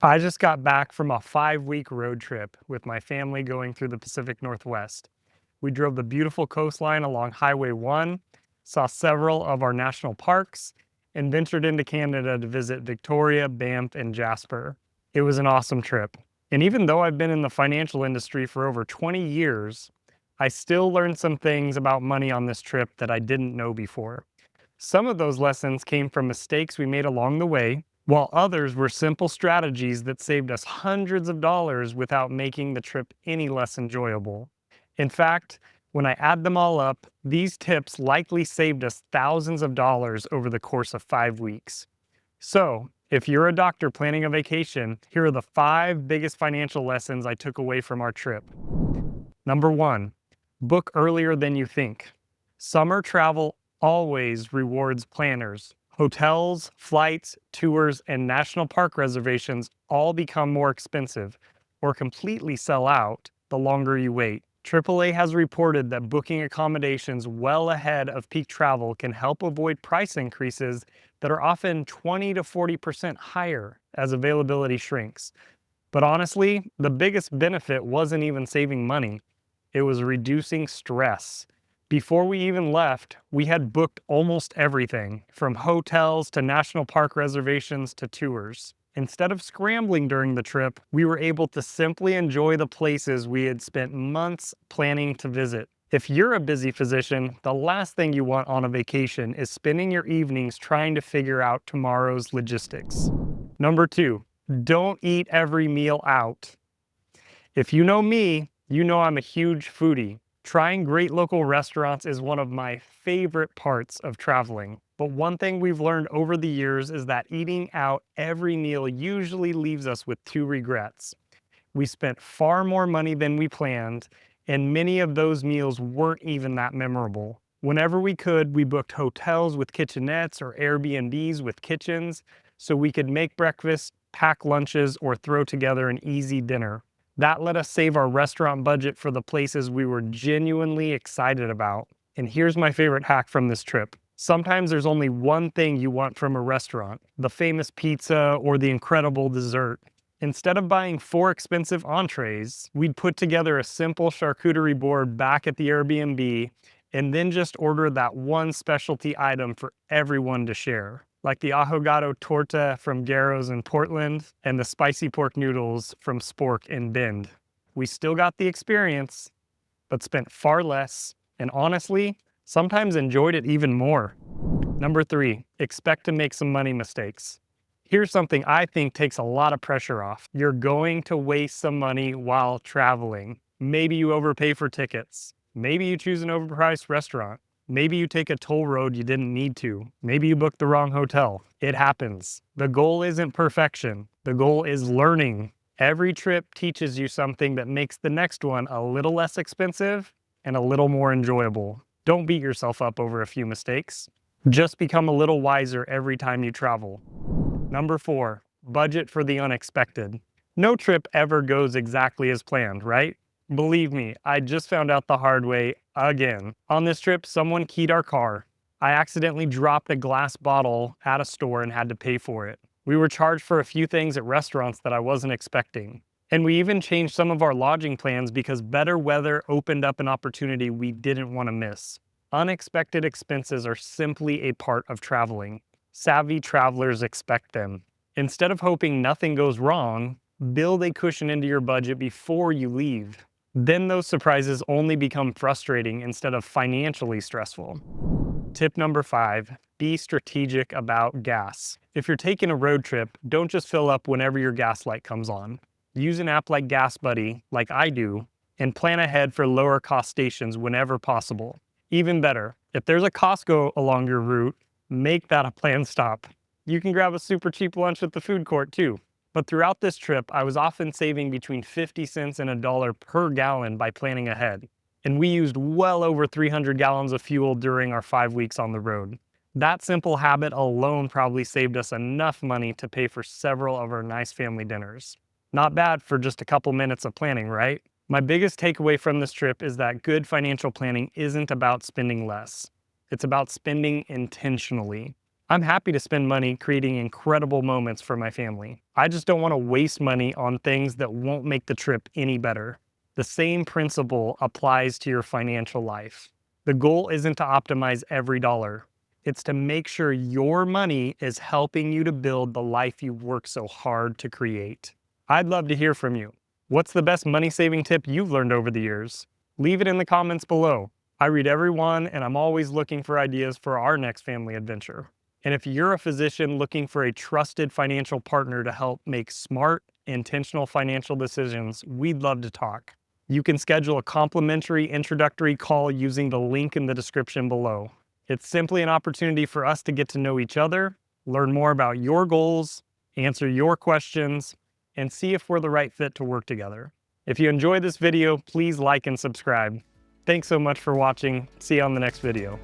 I just got back from a 5-week road trip with my family going through the Pacific Northwest. We drove the beautiful coastline along Highway 1, saw several of our national parks, and ventured into Canada to visit Victoria, Banff, and Jasper. It was an awesome trip. And even though I've been in the financial industry for over 20 years, I still learned some things about money on this trip that I didn't know before. Some of those lessons came from mistakes we made along the way, while others were simple strategies that saved us hundreds of dollars without making the trip any less enjoyable. In fact, when I add them all up, these tips likely saved us thousands of dollars over the course of 5 weeks. So, if you're a doctor planning a vacation, here are the 5 biggest financial lessons I took away from our trip. Number 1, book earlier than you think. Summer travel always rewards planners. Hotels, flights, tours, and national park reservations all become more expensive or completely sell out the longer you wait. AAA has reported that booking accommodations well ahead of peak travel can help avoid price increases that are often 20 to 40% higher as availability shrinks. But honestly, the biggest benefit wasn't even saving money, it was reducing stress. Before we even left, we had booked almost everything, from hotels to national park reservations to tours. Instead of scrambling during the trip, we were able to simply enjoy the places we had spent months planning to visit. If you're a busy physician, the last thing you want on a vacation is spending your evenings trying to figure out tomorrow's logistics. Number 2, don't eat every meal out. If you know me, you know I'm a huge foodie. Trying great local restaurants is one of my favorite parts of traveling. But one thing we've learned over the years is that eating out every meal usually leaves us with two regrets. We spent far more money than we planned, and many of those meals weren't even that memorable. Whenever we could, we booked hotels with kitchenettes or Airbnbs with kitchens so we could make breakfast, pack lunches, or throw together an easy dinner. That let us save our restaurant budget for the places we were genuinely excited about. And here's my favorite hack from this trip. Sometimes there's only one thing you want from a restaurant, the famous pizza or the incredible dessert. Instead of buying 4 expensive entrees, we'd put together a simple charcuterie board back at the Airbnb and then just order that one specialty item for everyone to share, like the ahogado torta from Garrow's in Portland and the spicy pork noodles from Spork in Bend. We still got the experience, but spent far less, and honestly, sometimes enjoyed it even more. Number 3, expect to make some money mistakes. Here's something I think takes a lot of pressure off. You're going to waste some money while traveling. Maybe you overpay for tickets. Maybe you choose an overpriced restaurant. Maybe you take a toll road you didn't need to. Maybe you booked the wrong hotel. It happens. The goal isn't perfection. The goal is learning. Every trip teaches you something that makes the next one a little less expensive and a little more enjoyable. Don't beat yourself up over a few mistakes. Just become a little wiser every time you travel. Number 4, budget for the unexpected. No trip ever goes exactly as planned, right? Believe me, I just found out the hard way again. On this trip, someone keyed our car. I accidentally dropped a glass bottle at a store and had to pay for it. We were charged for a few things at restaurants that I wasn't expecting. And we even changed some of our lodging plans because better weather opened up an opportunity we didn't want to miss. Unexpected expenses are simply a part of traveling. Savvy travelers expect them. Instead of hoping nothing goes wrong, build a cushion into your budget before you leave. Then those surprises only become frustrating instead of financially stressful. Tip number 5, be strategic about gas. If you're taking a road trip, don't just fill up whenever your gas light comes on. Use an app like GasBuddy, like I do, and plan ahead for lower cost stations whenever possible. Even better, if there's a Costco along your route, make that a planned stop. You can grab a super cheap lunch at the food court too. But throughout this trip, I was often saving between 50 cents and $1 per gallon by planning ahead. And we used well over 300 gallons of fuel during our 5 weeks on the road. That simple habit alone probably saved us enough money to pay for several of our nice family dinners. Not bad for just a couple minutes of planning, right? My biggest takeaway from this trip is that good financial planning isn't about spending less. It's about spending intentionally. I'm happy to spend money creating incredible moments for my family. I just don't want to waste money on things that won't make the trip any better. The same principle applies to your financial life. The goal isn't to optimize every dollar. It's to make sure your money is helping you to build the life you've worked so hard to create. I'd love to hear from you. What's the best money saving tip you've learned over the years? Leave it in the comments below. I read every one, and I'm always looking for ideas for our next family adventure. And if you're a physician looking for a trusted financial partner to help make smart, intentional financial decisions, we'd love to talk. You can schedule a complimentary introductory call using the link in the description below. It's simply an opportunity for us to get to know each other, learn more about your goals, answer your questions, and see if we're the right fit to work together. If you enjoyed this video, please like and subscribe. Thanks so much for watching. See you on the next video.